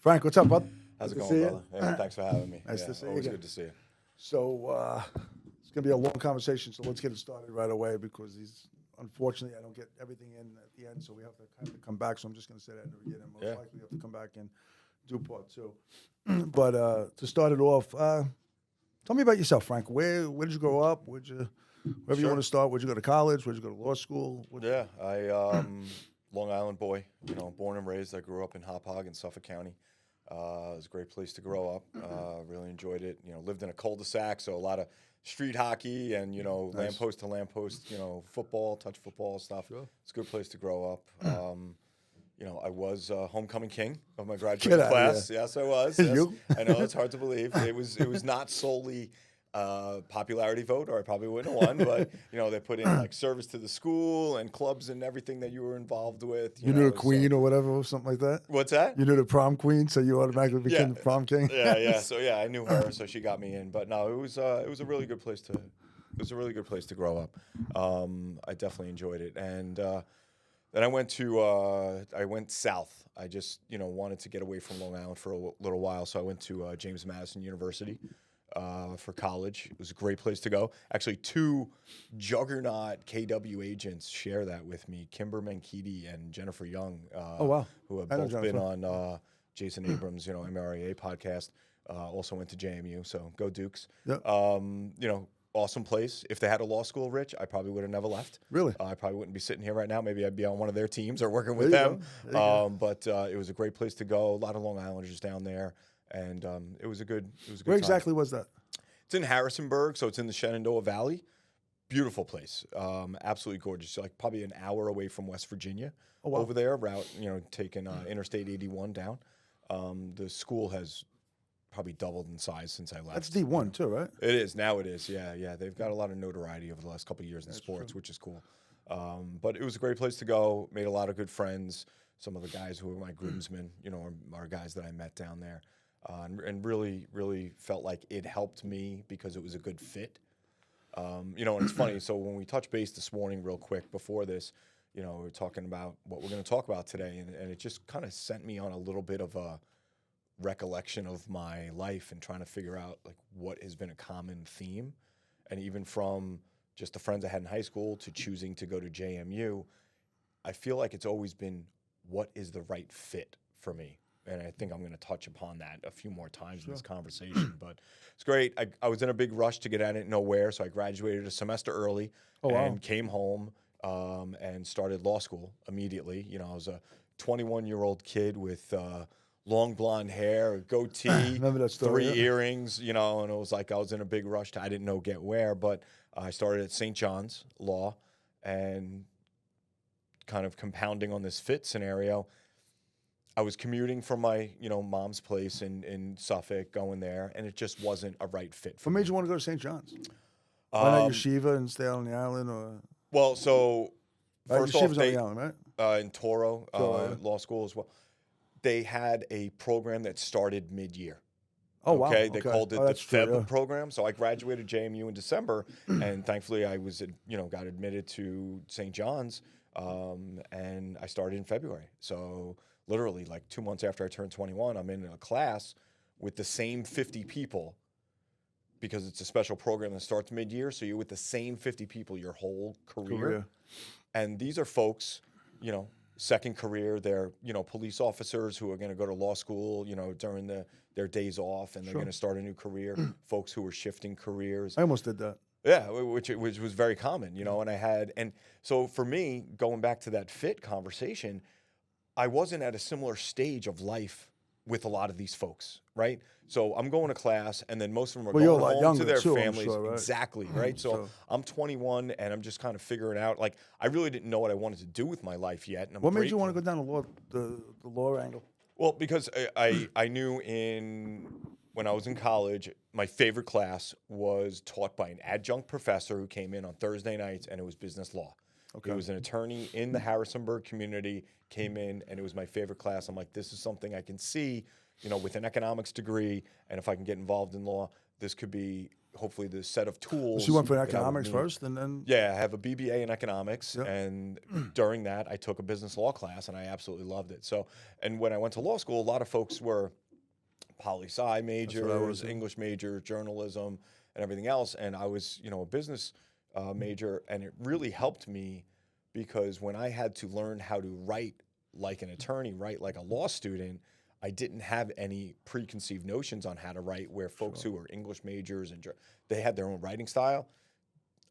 Frank, what's up, bud? How's it Good to going, see brother? you. Hey, thanks for having me. Nice to see you Always again. good to see you. So it's going to be a long conversation, so let's get it started right away because unfortunately, I don't get everything in at the end, so we have to come back. So I'm just going to say that in the beginning. Most likely we have to come back and do part two. But to start it off, tell me about yourself, Frank. Where did you grow up? Wherever you want to start. Where'd you go to college? Where'd you go to law school? I Long Island boy, born and raised. I grew up in Hauppauge in Suffolk County. It was a great place to grow up. Really enjoyed it. Lived in a cul-de-sac, so a lot of street hockey and Nice. lamppost to lamppost, football, touch football stuff. Sure. It's a good place to grow up. I was homecoming king of my Get graduating outta class. here. Yes, I was. Yes. You? I know it's hard to believe. It was not solely popularity vote, or I probably wouldn't have won. But they put in like service to the school and clubs and everything that you were involved with. You knew the queen or whatever, or something like that? What's that? You knew the prom queen, so you automatically became the prom king? Yeah. So I knew her, so she got me in. But no, it was a really good place to. It was a really good place to grow up. I definitely enjoyed it, and then I went south. I just wanted to get away from Long Island for a little while, so I went to James Madison University for college. It was a great place to go. Actually, two juggernaut KW agents share that with me: Kimber Mankitti and Jennifer Young. Oh wow! Who have both been on Jason Abrams' MRAA podcast. Also went to JMU, so go Dukes. Yep. Awesome place. If they had a law school, Rich, I probably would have never left. Really? I probably wouldn't be sitting here right now. Maybe I'd be on one of their teams or working with them. But it was a great place to go. A lot of Long Islanders down there, and it was a good. Where time. exactly was that? It's in Harrisonburg, so it's in the Shenandoah Valley. Beautiful place, absolutely gorgeous. Like probably an hour away from West Virginia. Oh, wow. Over there, route taking Interstate 81 down. The school has probably doubled in size since I left. That's D1 too, right? It is. Now it is. Yeah. They've got a lot of notoriety over the last couple of years in sports, which is cool. But it was a great place to go. Made a lot of good friends. Some of the guys who were my groomsmen, are guys that I met down there. And really, really felt like it helped me because it was a good fit. And it's funny. So when we touched base this morning real quick before this, we were talking about what we're going to talk about today. And it just kind of sent me on a little bit of a recollection of my life and trying to figure out like what has been a common theme. And even from just the friends I had in high school to choosing to go to JMU, I feel like it's always been what is the right fit for me. And I think I'm going to touch upon that a few more times in this conversation. But it's great. I was in a big rush to get out of nowhere, so I graduated a semester early and came home and started law school immediately. I was a 21-year-old kid with long blonde hair, a goatee, Remember that story, 3 earrings, and it was like I was in a big rush. I didn't know get where, but I started at St. John's Law and kind of compounding on this fit scenario. I was commuting from my, mom's place in Suffolk, going there, and it just wasn't a right fit for What me. made you want to go to St. John's? Why not Yeshiva and stay on the island? Or Well, so first off, Yeshiva's on the island, right? in Toro Law School as well, they had a program that started mid-year. Oh, wow. Okay, they called it the that's true, FEB program. So I graduated JMU in December, and thankfully I was, got admitted to St. John's, and I started in February. So literally like 2 months after I turned 21, I'm in a class with the same 50 people because it's a special program that starts mid-year. So you're with the same 50 people your whole career. And these are folks, second career. They're, police officers who are going to go to law school, during their days off, and they're going to start a new career. Folks who are shifting careers. I almost did that. Yeah, which was very common, and so for me, going back to that fit conversation, I wasn't at a similar stage of life with a lot of these folks, right? So I'm going to class, and then most of them are going home to their families. Sure, right? Exactly, right? So I'm 21, and I'm just kind of figuring out, like, I really didn't know what I wanted to do with my life yet. And what made you want to go down the law angle? Well, because I knew when I was in college, my favorite class was taught by an adjunct professor who came in on Thursday nights, and it was business law. Okay. He was an attorney in the Harrisonburg community, came in, and it was my favorite class. I'm like, this is something I can see, with an economics degree, and if I can get involved in law, this could be hopefully the set of tools. So you went for that I would economics need. first, and then Yeah, I have a BBA in economics, Yep. and during that, I took a business law class, and I absolutely loved it. So, and when I went to law school, a lot of folks were poli-sci majors, English majors, journalism, and everything else, and I was, a business major, and it really helped me because when I had to learn how to write like an attorney, write like a law student, I didn't have any preconceived notions on how to write. Where folks who were English majors and they had their own writing style.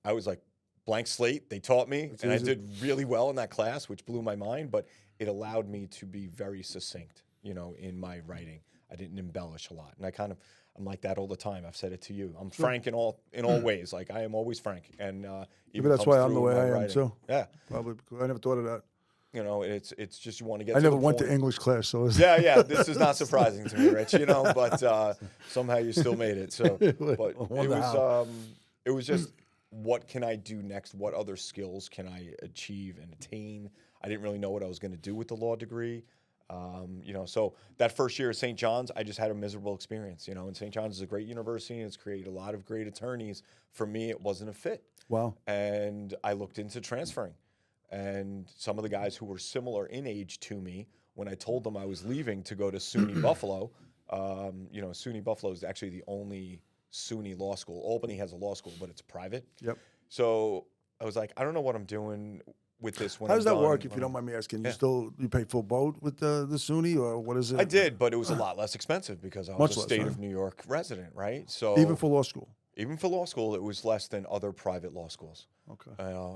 I was like blank slate. They taught me, and I did really well in that class, which blew my mind. But it allowed me to be very succinct, in my writing. I didn't embellish a lot, and I'm like that all the time. I've said it to you. I'm frank in all ways. Like I am always frank, and maybe that's why I'm the way I am writing. too. Yeah, probably because I never thought of that. It's just you want to get. I to never the went point. to English class, so Yeah. This is not surprising to me, Rich. But somehow you still made it. So, but it was just what can I do next? What other skills can I achieve and attain? I didn't really know what I was going to do with the law degree. So that first year at St. John's, I just had a miserable experience. And St. John's is a great university, and it's created a lot of great attorneys. For me, it wasn't a fit. Wow. And I looked into transferring. And some of the guys who were similar in age to me, when I told them I was leaving to go to SUNY Buffalo, SUNY Buffalo is actually the only SUNY law school. Albany has a law school, but it's private. Yep. So I was like, I don't know what I'm doing with this. How does that work, if you don't mind me asking? You pay full boat with the SUNY, or what is it? I did, but it was a lot less expensive because I was a state of New York resident, right? So even for law school? Even for law school, it was less than other private law schools. Okay.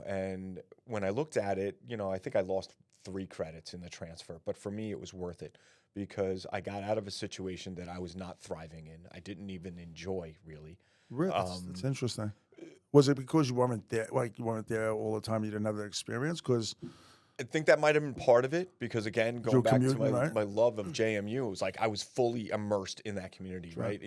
And when I looked at it, I think I lost 3 credits in the transfer. But for me, it was worth it because I got out of a situation that I was not thriving in. I didn't even enjoy, really. Really? That's interesting. Was it because you weren't there, you weren't there all the time, you didn't have that experience? Because I think that might have been part of it because, again, going back to right? my love of JMU, it was like I was fully immersed in that community, right?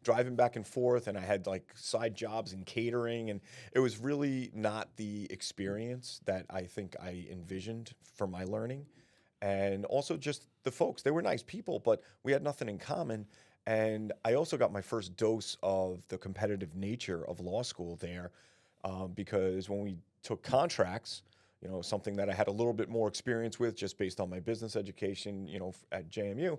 Driving back and forth, and I had like side jobs in catering, and it was really not the experience that I think I envisioned for my learning. And also just the folks, they were nice people, but we had nothing in common. And I also got my first dose of the competitive nature of law school there because when we took contracts, something that I had a little bit more experience with just based on my business education, at JMU,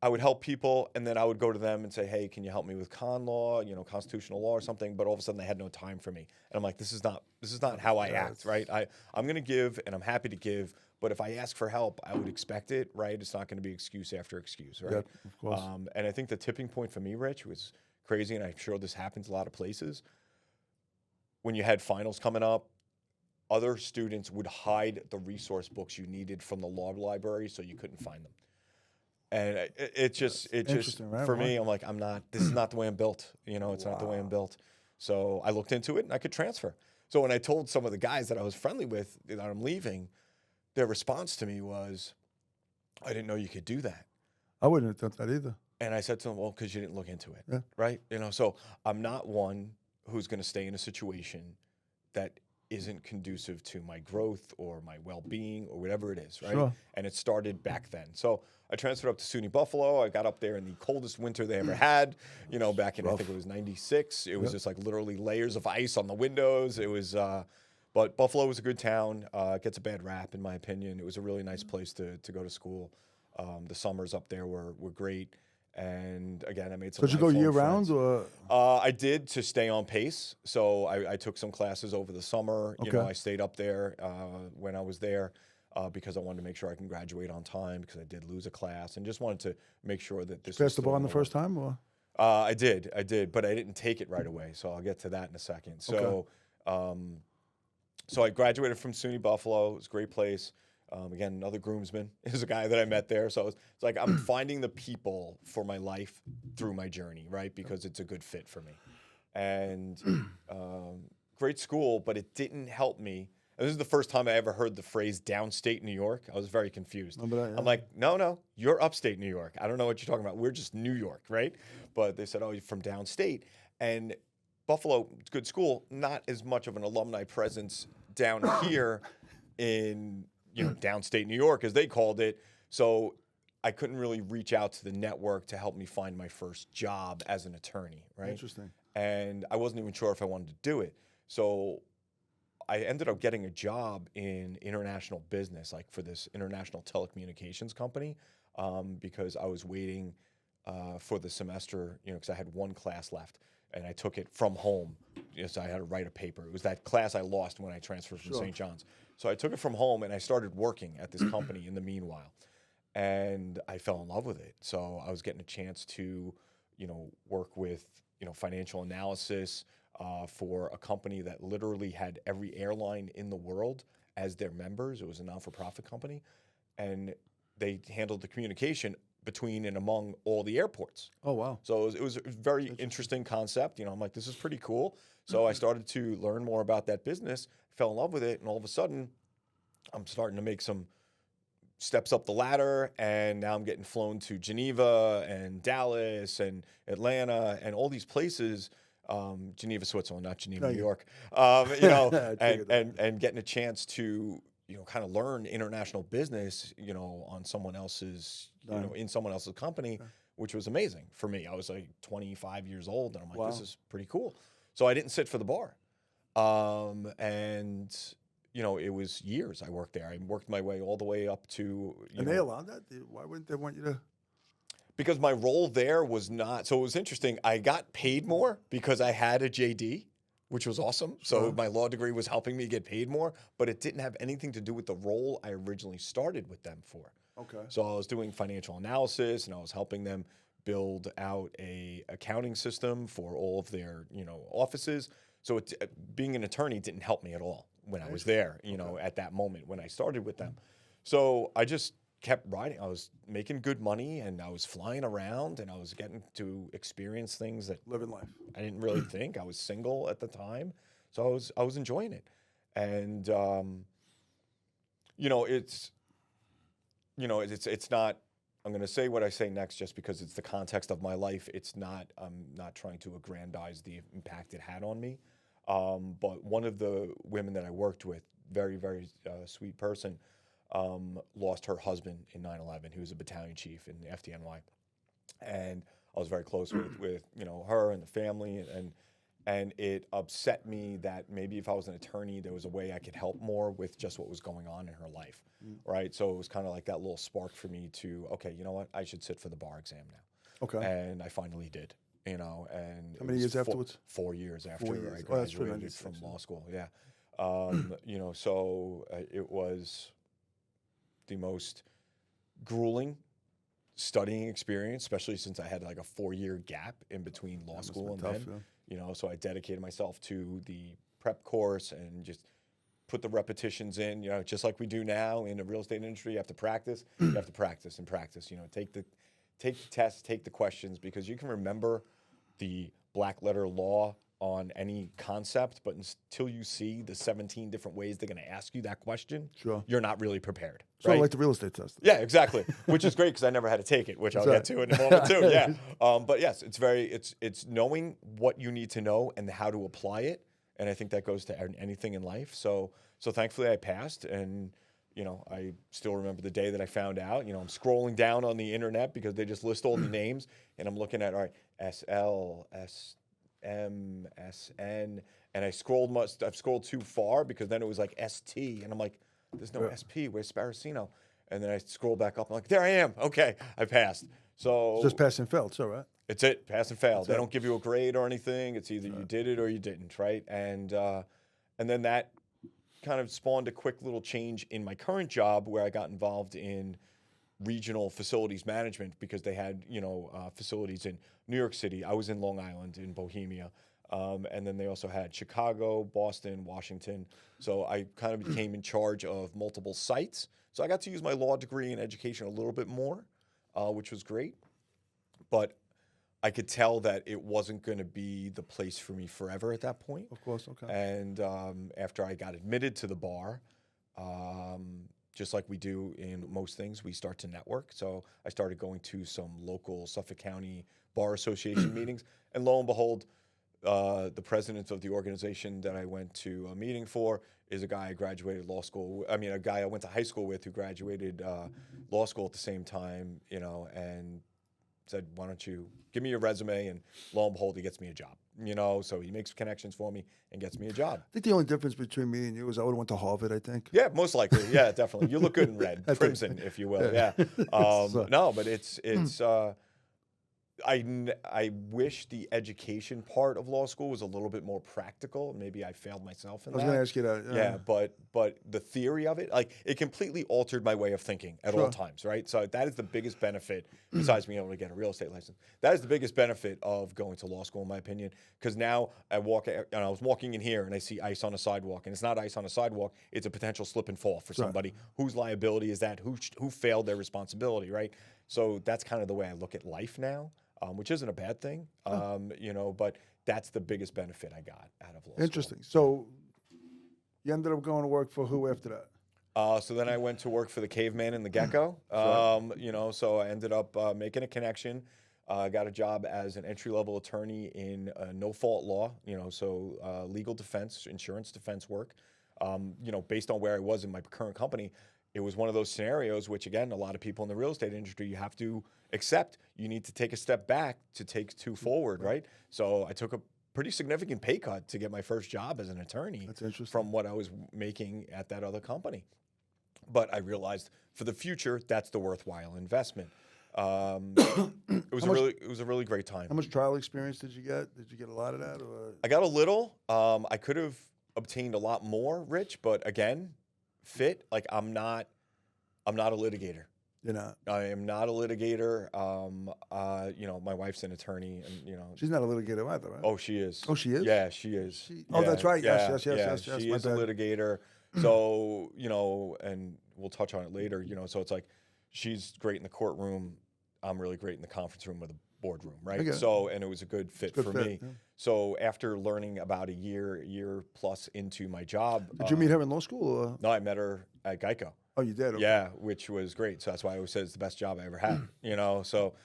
I would help people, and then I would go to them and say, hey, can you help me with con law, constitutional law or something? But all of a sudden they had no time for me. And I'm like, this is not how I act, right? I'm going to give, and I'm happy to give, but if I ask for help, I would expect it, right? It's not going to be excuse after excuse, right? Yep, of course. And I think the tipping point for me, Rich, was crazy, and I'm sure this happens a lot of places. When you had finals coming up, other students would hide the resource books you needed from the law library so you couldn't find them. And it just right? For me, I'm like, this is not the way I'm built. It's not the way I'm built. So I looked into it and I could transfer. So when I told some of the guys that I was friendly with that I'm leaving, their response to me was, I didn't know you could do that. I wouldn't have done that either. And I said to them, well, because you didn't look into it, yeah. Right? So I'm not one who's going to stay in a situation that isn't conducive to my growth or my well-being or whatever it is, right? Sure. And it started back then. So I transferred up to SUNY Buffalo. I got up there in the coldest winter they ever had, back in, I think it was 96. It was just like literally layers of ice on the windows. It was, but Buffalo was a good town. It gets a bad rap, in my opinion. It was a really nice place to go to school. The summers up there were great. And again, I made some. Did you go year round, or? I did, to stay on pace. So I took some classes over the summer. Okay. I stayed up there when I was there because I wanted to make sure I can graduate on time because I did lose a class and just wanted to make sure that this. Passed the bar on the first time, or? I did, but I didn't take it right away. So I'll get to that in a second. So, so I graduated from SUNY Buffalo. It was a great place. Again, another groomsman is a guy that I met there. So it's like I'm finding the people for my life through my journey, right? Because it's a good fit for me. And great school, but it didn't help me. And this is the first time I ever heard the phrase downstate New York. I was very confused. I'm like, no, you're upstate New York. I don't know what you're talking about. We're just New York, right? But they said, oh, you're from downstate. And Buffalo, good school, not as much of an alumni presence down here in downstate New York, as they called it. So I couldn't really reach out to the network to help me find my first job as an attorney, right? Interesting. and I wasn't even sure if I wanted to do it. So I ended up getting a job in international business, like for this international telecommunications company, because I was waiting for the semester, because I had one class left, and I took it from home. So I had to write a paper. It was that class I lost when I transferred from St. John's. So I took it from home, and I started working at this company in the meanwhile, and I fell in love with it. So I was getting a chance to, work with, financial analysis for a company that literally had every airline in the world as their members. It was a non-for-profit company, and they handled the communication between and among all the airports. Oh, wow. So it was a very interesting concept. I'm like, this is pretty cool. So I started to learn more about that business, fell in love with it, and all of a sudden, I'm starting to make some steps up the ladder, and now I'm getting flown to Geneva and Dallas and Atlanta and all these places. Geneva, Switzerland, not Geneva, New York. And getting a chance to kind of learn international business, on someone else's, in someone else's company, which was amazing for me. I was like 25 years old, and I'm like, this is pretty cool. So I didn't sit for the bar, and it was years I worked there. I worked my way all the way up to. And they allowed that? Why wouldn't they want you to? Because my role there was not. So it was interesting. I got paid more because I had a JD, which was awesome. So my law degree was helping me get paid more, but it didn't have anything to do with the role I originally started with them for. Okay. So I was doing financial analysis, and I was helping them build out a accounting system for all of their, offices. So being an attorney didn't help me at all when I was there, at that moment when I started with them. So I just kept riding. I was making good money, and I was flying around, and I was getting to experience things that living life. I didn't really think. I was single at the time, so I was enjoying it. And it's not. I'm going to say what I say next just because it's the context of my life. It's not. I'm not trying to aggrandize the impact it had on me. But one of the women that I worked with, very, very sweet person, lost her husband in 9/11. He was a battalion chief in the FDNY, and I was very close with her and the family, and it upset me that maybe if I was an attorney, there was a way I could help more with just what was going on in her life, right? So it was kind of like that little spark for me to, okay, you know what, I should sit for the bar exam now. Okay. And I finally did, and how many years afterwards? 4 years after 4 years. I graduated from law school. Yeah. So it was the most grueling studying experience, especially since I had like a 4-year gap in between law school and tough, then. So I dedicated myself to the prep course and just put the repetitions in, just like we do now in the real estate industry. You have to practice. You have to practice and practice. Take the tests, take the questions, because you can remember the black letter law on any concept, but until you see the 17 different ways they're going to ask you that question, you're not really prepared. So right? like the real estate test. Yeah, exactly. Which is great because I never had to take it, which I'll get to in a moment too. Yeah. But yes, it's knowing what you need to know and how to apply it. And I think that goes to anything in life. So thankfully I passed, and I still remember the day that I found out. I'm scrolling down on the internet because they just list all the names, and I'm looking at, all right, SL, SM, SN, and I've scrolled too far because then it was like ST, and I'm like, there's no SP, where's Sparacino? And then I scroll back up, I'm like, there I am, okay, I passed. So it's just pass and fail, it's all right. It's it, pass and fail. They don't give you a grade or anything. It's either you did it or you didn't, right? And then that kind of spawned a quick little change in my current job, where I got involved in regional facilities management because they had facilities in New York City. I was in Long Island in Bohemia, and then they also had Chicago, Boston, Washington. So I kind of became in charge of multiple sites. So I got to use my law degree and education a little bit more, which was great. But I could tell that it wasn't going to be the place for me forever at that point. Of course, okay. And after I got admitted to the bar, just like we do in most things, we start to network. So I started going to some local Suffolk County Bar Association meetings. And lo and behold, the president of the organization that I went to a meeting for is a guy I graduated law school. I mean, a guy I went to high school with who graduated law school at the same time, and said, why don't you give me your resume? And lo and behold, he gets me a job, you know? So he makes connections for me and gets me a job. I think the only difference between me and you is I would have went to Harvard, I think. Yeah, most likely. Yeah, definitely. You look good in red, crimson, if you will. Yeah. So- No, but it's I wish the education part of law school was a little bit more practical. Maybe I failed myself in I was that. going to ask you that. Yeah, but the theory of it, like, it completely altered my way of thinking at all times, right? So that is the biggest benefit, besides being able to get a real estate license. That is the biggest benefit of going to law school, in my opinion, because now I was walking in here and I see ice on a sidewalk, and it's not ice on a sidewalk; it's a potential slip and fall for somebody. Whose liability is that? Who failed their responsibility, right? So that's kind of the way I look at life now. Which isn't a bad thing, you know, but that's the biggest benefit I got out of law school. Interesting. So you ended up going to work for who after that? So then I went to work for the Caveman and the Gecko, you know, so I ended up making a connection. Got a job as an entry-level attorney in no-fault law, you know, so legal defense, insurance defense work. You know, based on where I was in my current company, it was one of those scenarios which, again, a lot of people in the real estate industry, you have to accept. You need to take a step back to take two forward, right? So I took a pretty significant pay cut to get my first job as an attorney from what I was making at that other company. But I realized for the future, that's the worthwhile investment. It was a really great time. How much trial experience did you get? Did you get a lot of that? Or? I got a little. I could have obtained a lot more, Rich, but again, like I'm not a litigator. You're not. I am not a litigator. You know, my wife's an attorney, and you know, she's not a litigator either, right? Oh, she is. Oh, she is. Yeah, she is. Oh, that's right. Yes. She is a litigator. So you know, and we'll touch on it later. You know, so it's like she's great in the courtroom. I'm really great in the conference room or the boardroom, right? So, and it was a good fit for me. Yeah. So after learning about a year plus into my job. Did you meet her in law school? Or? No, I met her at Geico. Oh, you did? Okay. Yeah, which was great. So that's why I always said it's the best job I ever had, you know? So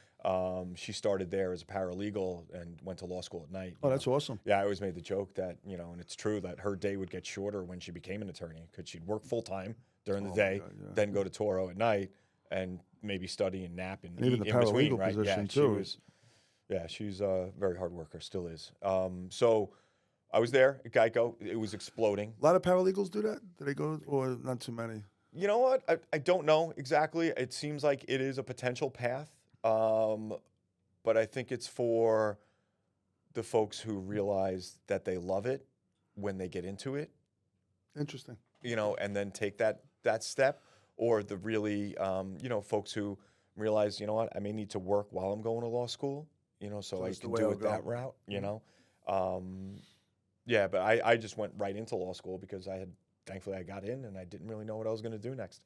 she started there as a paralegal and went to law school at night. Oh, that's awesome. Yeah, I always made the joke that, you know, and it's true that her day would get shorter when she became an attorney because she'd work full time during the day, then go to Toro at night and maybe study and nap and even eat the in between, paralegal right? position Yeah, she's a very hard worker, still is. So I was there at Geico. It was exploding. A lot of paralegals do that? Do they go, or not too many? You know what? I don't know exactly. It seems like it is a potential path, but I think it's for the folks who realize that they love it when they get into it. Interesting. You know, and then take that step, or the really, you know, folks who realize, you know what, I may need to work while I'm going to law school, you know, so I can do it that route, you know. Yeah, but I just went right into law school because thankfully I got in and I didn't really know what I was going to do next.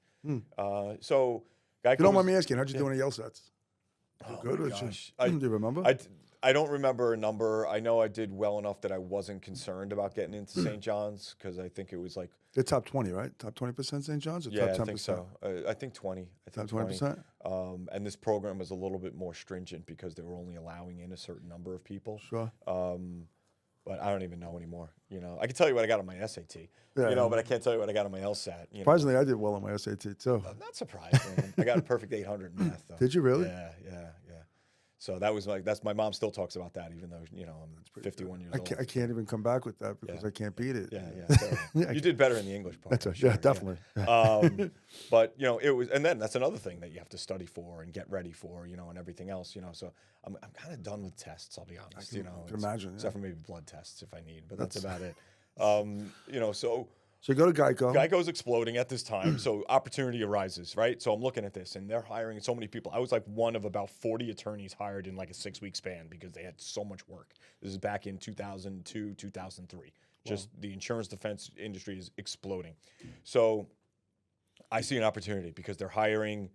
So, Geico, you don't mind me asking, how'd you do on the LSATs? Oh good. My gosh. Do you remember? I don't remember a number. I know I did well enough that I wasn't concerned about getting into St. John's because I think it was like... They're top 20, right? Top 20% St. John's or yeah, top 10%? I think so. I think 20. I think top 20%? And this program was a little bit more stringent because they were only allowing in a certain number of people. Sure. But I don't even know anymore. You know, I can tell you what I got on my SAT. You know, but I can't tell you what I got on my LSAT. Surprisingly, I did well on my SAT too. I'm not surprised. I got a perfect 800 in math, though. Did you really? Yeah. So that was my mom still talks about that, even though, you know, I'm 51 years old. I can't even come back with that because I can't beat it. Yeah. You did better in the English part. That's right. Sure, definitely. But, you know, it was, and then that's another thing that you have to study for and get ready for, you know, and everything else, you know. So I'm kind of done with tests, I'll be honest, you know. I can imagine. Except for maybe blood tests if I need, but that's about it. You know, So you go to Geico. Geico's exploding at this time, so opportunity arises, right? So I'm looking at this, and they're hiring so many people. I was like one of about 40 attorneys hired in like a 6-week span because they had so much work. This is back in 2002, 2003. Just the insurance defense industry is exploding. So I see an opportunity because they're hiring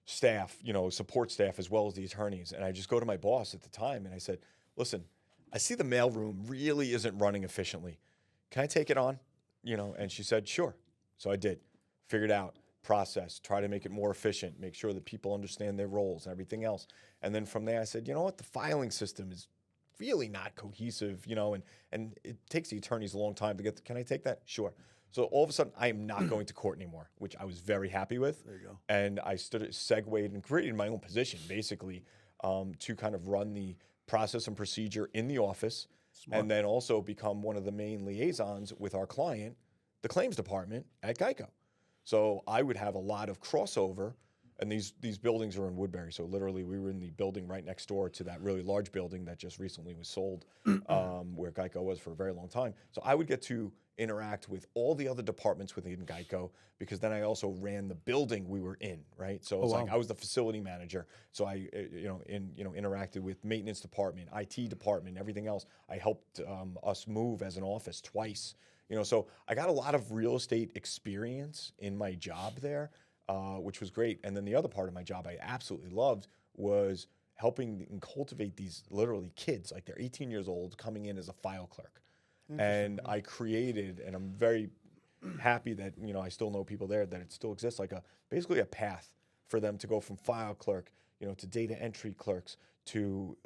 staff, you know, support staff as well as the attorneys. And I just go to my boss at the time, and I said, listen, I see the mailroom really isn't running efficiently. Can I take it on? You know, and she said, sure. So I did. Figured out, process, try to make it more efficient, make sure that people understand their roles and everything else. And then from there, I said, you know what? The filing system is really not cohesive, you know, and it takes the attorneys a long time to get, can I take that? Sure. So all of a sudden, I am not going to court anymore, which I was very happy with. There you go. And I segued and created my own position, basically, to kind of run the process and procedure in the office, and then also become one of the main liaisons with our client, the claims department at Geico. So I would have a lot of crossover, and these buildings are in Woodbury. So literally, we were in the building right next door to that really large building that just recently was sold, where Geico was for a very long time. So I would get to interact with all the other departments within Geico, because then I also ran the building we were in, right? So it's like I was the facility manager. So I, interacted with maintenance department, IT department, everything else. I helped us move as an office twice. So I got a lot of real estate experience in my job there, which was great. And then the other part of my job I absolutely loved was helping and cultivate these literally kids, like they're 18 years old, coming in as a file clerk. And I created, and I'm very happy that, I still know people there, that it still exists, like basically a path for them to go from file clerk, to data entry clerks, to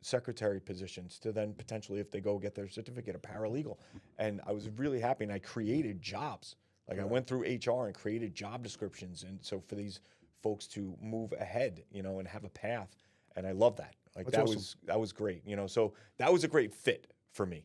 secretary positions, to then potentially, if they go get their certificate, a paralegal. And I was really happy, and I created jobs. Like I went through HR and created job descriptions, and so for these folks to move ahead, and have a path, and I love that. Like That's awesome. that was great, so that was a great fit for me.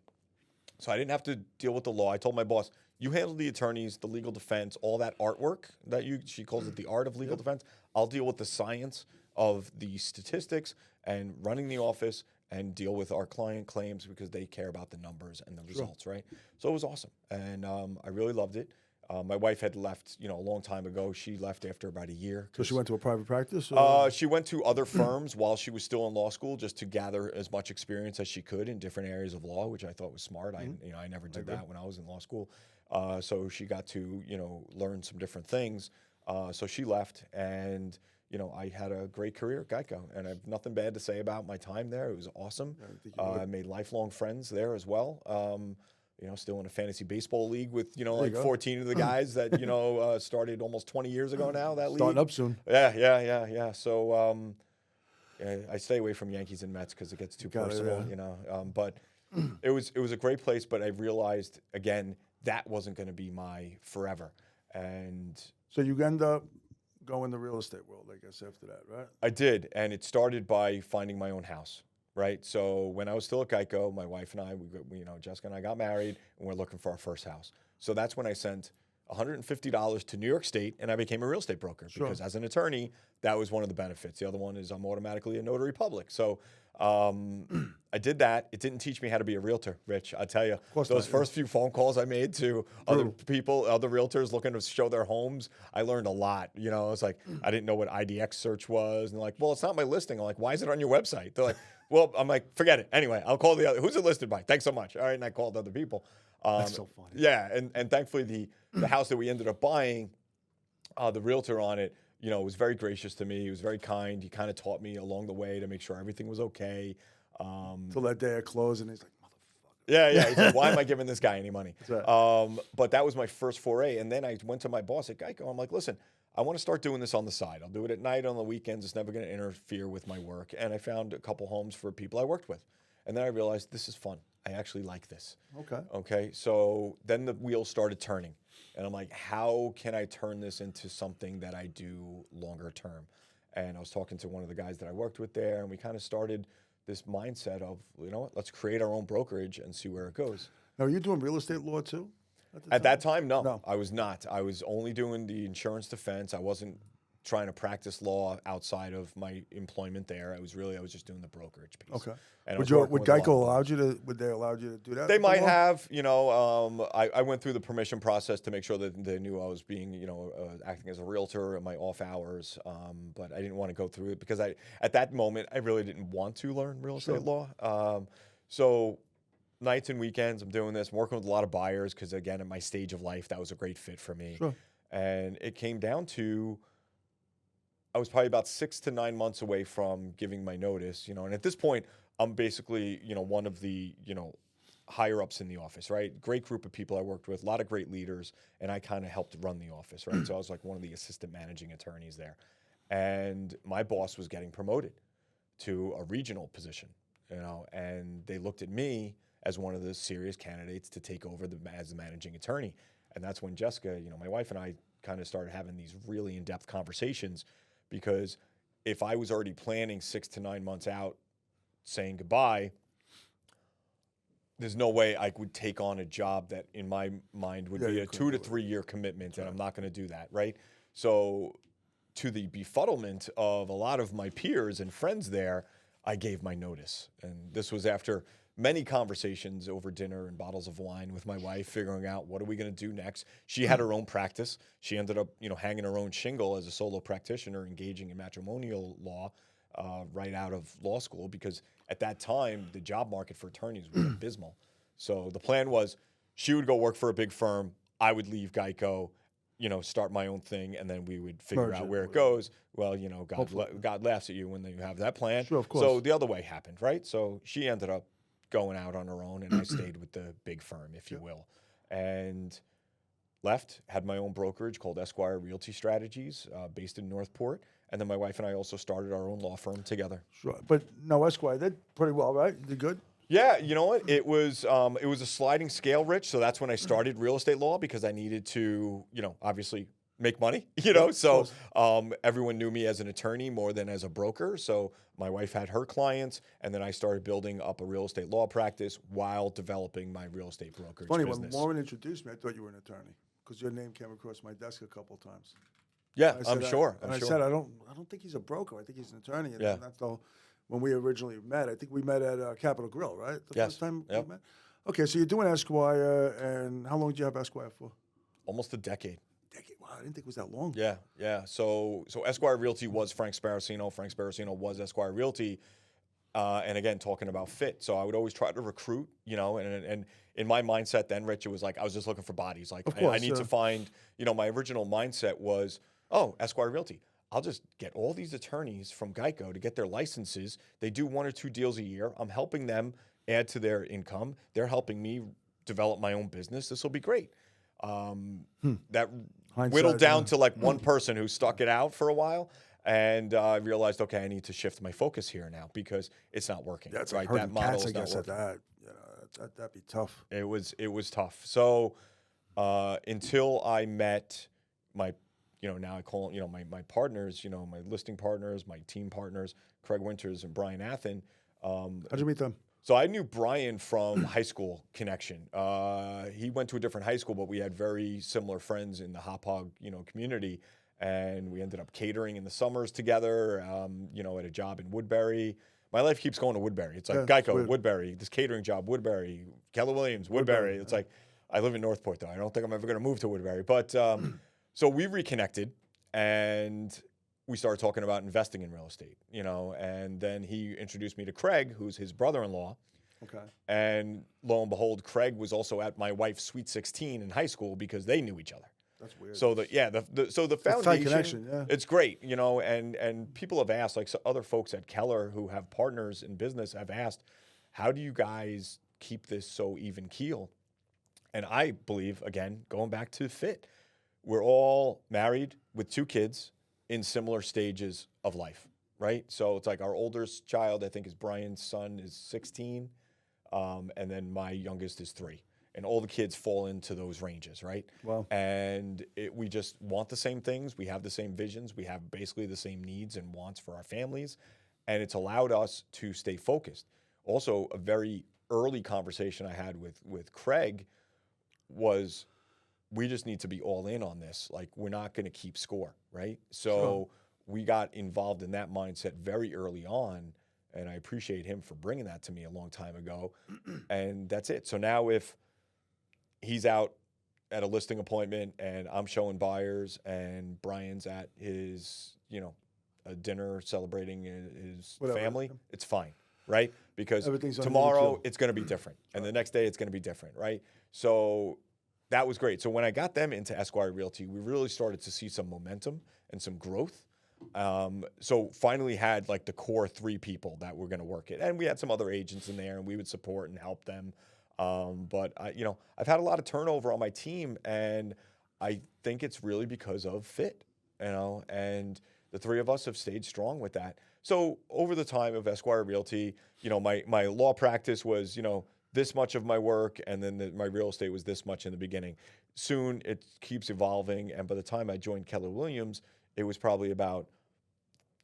So I didn't have to deal with the law. I told my boss, you handle the attorneys, the legal defense, all that artwork that she calls it the art of legal defense. I'll deal with the science of the statistics and running the office, and deal with our client claims, because they care about the numbers and the results, right? So it was awesome. And I really loved it. My wife had left, a long time ago. She left after about a year. So she went to a private practice? She went to other firms while she was still in law school, just to gather as much experience as she could in different areas of law, which I thought was smart. I never did that when I was in law school. So she got to, learn some different things. So she left, and I had a great career at Geico, and I have nothing bad to say about my time there. It was awesome. I made lifelong friends there as well. Still in a fantasy baseball league with, like 14 of the guys that, started almost 20 years ago now, that league. Starting up soon. Yeah. So I stay away from Yankees and Mets because it gets too personal, but it was a great place, but I realized, again, that wasn't going to be my forever. And so you end up going the real estate world, I guess, after that, right? I did, and it started by finding my own house. Right. So when I was still at Geico, my wife and I, Jessica and I got married, and we're looking for our first house. So that's when I sent $150 to New York State, and I became a real estate broker, because as an attorney, that was one of the benefits. The other one is I'm automatically a notary public. So I did that. It didn't teach me how to be a realtor, Rich. I tell you, those first few phone calls I made to other people, other realtors looking to show their homes, I learned a lot. I was like, I didn't know what IDX search was. And they're like, well, it's not my listing. I'm like, why is it on your website? They're like, well, I'm like, forget it. Anyway, I'll call the other. Who's it listed by? Thanks so much. All right, and I called other people. That's so funny. Yeah, and thankfully the house that we ended up buying, the realtor on it, was very gracious to me. He was very kind. He kind of taught me along the way to make sure everything was okay. Till that day I closed, and he's like, motherfucker. Yeah. He's like, why am I giving this guy any money? Right. But that was my first foray. And then I went to my boss at Geico. I'm like, listen, I want to start doing this on the side. I'll do it at night, on the weekends. It's never going to interfere with my work. And I found a couple homes for people I worked with. And then I realized this is fun. I actually like this. Okay. So then the wheels started turning. And I'm like, how can I turn this into something that I do longer term? And I was talking to one of the guys that I worked with there, and we kind of started this mindset of, let's create our own brokerage and see where it goes. Now, are you doing real estate law too? At that time, no, I was not. I was only doing the insurance defense. I wasn't trying to practice law outside of my employment there. I was just doing the brokerage piece. Okay. And would Geico would they allow you to do that? They might have, I went through the permission process to make sure that they knew I was being, acting as a realtor in my off hours. But I didn't want to go through it because at that moment, I really didn't want to learn real estate law. So nights and weekends, I'm doing this. I'm working with a lot of buyers because, again, at my stage of life, that was a great fit for me. And it came down to, I was probably about 6 to 9 months away from giving my notice, and at this point, I'm basically, one of the, higher ups in the office, right? Great group of people I worked with, a lot of great leaders, and I kind of helped run the office, right? So I was like one of the assistant managing attorneys there. And my boss was getting promoted to a regional position, and they looked at me as one of the serious candidates to take over as the managing attorney. And that's when Jessica, my wife and I kind of started having these really in-depth conversations, because if I was already planning 6 to 9 months out saying goodbye, there's no way I would take on a job that in my mind would be a 2 to 3 year commitment, and I'm not going to do that, right? So to the befuddlement of a lot of my peers and friends there, I gave my notice. And this was after many conversations over dinner and bottles of wine with my wife, figuring out what are we going to do next. She had her own practice. She ended up, hanging her own shingle as a solo practitioner, engaging in matrimonial law right out of law school, because at that time, the job market for attorneys was abysmal. So the plan was she would go work for a big firm. I would leave Geico, start my own thing, and then we would figure out where it goes. Well, God laughs at you when you have that plan. Sure, of course. So the other way happened, right? So she ended up going out on her own, and I stayed with the big firm, if you will, and left, had my own brokerage called Esquire Realty Strategies, based in Northport. And then my wife and I also started our own law firm together. Sure. But no, Esquire did pretty well, right? Did good? Yeah, you know what? It was a sliding scale, Rich. So that's when I started real estate law, because I needed to, obviously make money, So everyone knew me as an attorney more than as a broker. So my wife had her clients, and then I started building up a real estate law practice while developing my real estate brokerage business. When Lauren introduced me, I thought you were an attorney, because your name came across my desk a couple of times. Yeah, I'm sure. I said, I don't think he's a broker. I think he's an attorney. And that's when we originally met. I think we met at Capitol Grill, right? The first time we met? Okay, so you're doing Esquire, and how long did you have Esquire for? Almost a decade. Wow, I didn't think it was that long. Yeah. So Esquire Realty was Frank Sparacino. Frank Sparacino was Esquire Realty. And again, talking about fit. So I would always try to recruit, and in my mindset then, Rich, it was like I was just looking for bodies. Like, I need to find, my original mindset was, Esquire Realty. I'll just get all these attorneys from Geico to get their licenses. They do 1 or 2 deals a year. I'm helping them add to their income. They're helping me develop my own business. This will be great. That whittled down to like one person who stuck it out for a while. And I realized, okay, I need to shift my focus here now, because it's not working. That's right. That model cats, is not working. That'd be tough. It was tough. So until I met my, now I call my partners, my listing partners, my team partners, Craig Winters and Brian Athen. How'd you meet them? So I knew Brian from high school connection. He went to a different high school, but we had very similar friends in the Hop Hog, community. And we ended up catering in the summers together, at a job in Woodbury. My life keeps going to Woodbury. It's like Geico, Woodbury, this catering job, Woodbury, Keller Williams, Woodbury. It's like, I live in Northport, though. I don't think I'm ever going to move to Woodbury. But so we reconnected, and we started talking about investing in real estate, and then he introduced me to Craig, who's his brother-in-law. Okay. And lo and behold, Craig was also at my wife's Sweet 16 in high school, because they knew each other. That's weird. So the foundation, connection, it's great, and people have asked, like, so other folks at Keller who have partners in business have asked, how do you guys keep this so even keel? And I believe, again, going back to fit, we're all married with 2 kids in similar stages of life, right? So it's like our oldest child, I think, is Brian's son, is 16, and then my youngest is 3. And all the kids fall into those ranges, right? Wow. And we just want the same things. We have the same visions. We have basically the same needs and wants for our families. And it's allowed us to stay focused. Also, a very early conversation I had with Craig was, we just need to be all in on this. Like, we're not going to keep score, right? So we got involved in that mindset very early on. And I appreciate him for bringing that to me a long time ago. And that's it. So now if he's out at a listing appointment and I'm showing buyers, and Brian's at his, a dinner celebrating his family, it's fine, right? Because tomorrow it's going to be different, and the next day it's going to be different, right? So that was great. So when I got them into Esquire Realty, we really started to see some momentum and some growth. So finally had like the core 3 people that were going to work it, and we had some other agents in there, and we would support and help them. But I've had a lot of turnover on my team, and I think it's really because of fit, and the 3 of us have stayed strong with that. So over the time of Esquire Realty, my law practice was, this much of my work, and then my real estate was this much in the beginning. Soon it keeps evolving, and by the time I joined Keller Williams, it was probably about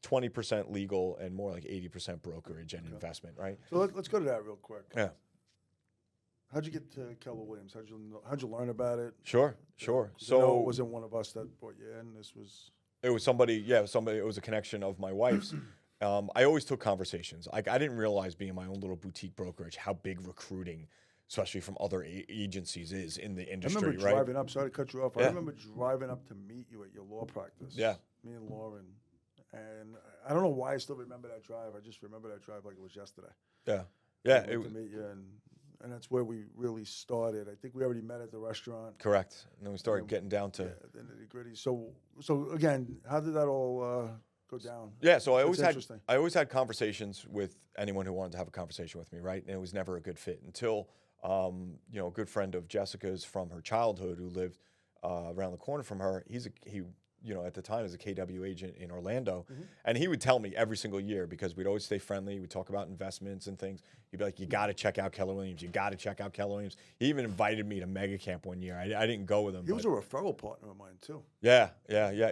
20% legal and more like 80% brokerage and investment, right? So let's go to that real quick. Yeah. How'd you get to Keller Williams? How'd you learn about it? Sure. 'Cause I know it wasn't one of us that brought you in. This was. It was somebody, it was a connection of my wife's. I always took conversations. Like, I didn't realize being my own little boutique brokerage how big recruiting, especially from other agencies, is in the industry, I remember right? driving up. Sorry to cut you off. Yeah. I remember driving up to meet you at your law practice. Yeah. Me and Lauren. And I don't know why I still remember that drive. I just remember that drive like it was yesterday. Yeah. Yeah. To meet you, and that's where we really started. I think we already met at the restaurant. Correct. And then we started getting down to the nitty-gritty. So again, how did that all go down? Yeah, so I That's always had conversations with anyone who wanted to have a conversation with me, right? And it was never a good fit until a good friend of Jessica's from her childhood who lived around the corner from her. He at the time was a KW agent in Orlando, and he would tell me every single year, because we'd always stay friendly. We'd talk about investments and things. He'd be like, "You got to check out Keller Williams. You got to check out Keller Williams." He even invited me to Mega Camp one year. I didn't go with him. He was a referral partner of mine too. Yeah.